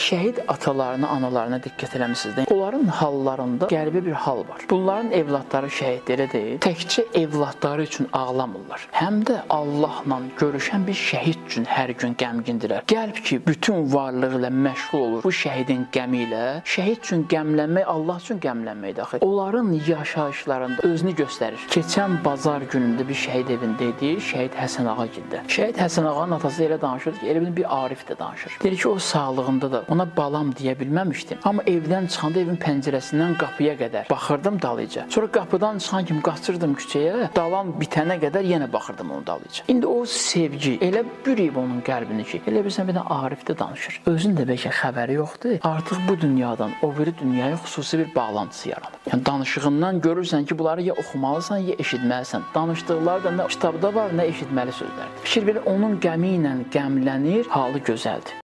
şəhid atalarına, analarına diqqət eləmisiniz. Onların hallarında qəribə bir hal var. Bunların evladları şəhidlərə deyil, təkcə evladları üçün ağlamırlar. Həm də Allahla görüşən bir şəhid üçün hər gün qəmgindirlər. Qəlb ki, bütün varlığı ilə məşğul olur bu şəhidin qəmi ilə. Şəhid üçün qəmlənmək Allah üçün qəmlənməkdir axı. Onların yaşayışlarında özünü göstərir. Keçən bazar günündə bir şəhid evində idi, şəhid Həsən ağa gildə. Şəhid Həsən ağanın atası elə danışır ki, elə bir arif də danışır. Deyir ki, o sağlığında da ona balam deyə bilməmişdim. Amma evdən çıxanda evin pəncərəsindən qapıya qədər baxırdım dalıca. Sonra qapıdan çıxan kimi qaçırdım küçəyə, dalan bitənə qədər yenə baxırdım onun dalıca. İndi o sevgi elə bürüyüb onun qəlbini ki, elə bilsən bir də arif də danışır. Özün də bəlkə xəbəri yoxdur. Artıq bu dünyadan o biri dünyaya xüsusi bir bağlantısı yaranıb. Yəni danışığından görürsən ki, bunları ya oxumalısan, ya eşitməlisən. Danışdıqları da nə kitabda var, nə eşitməli sözlərdir. Fikir belə onun qəmi ilə qəmlənir, halı gözəldir.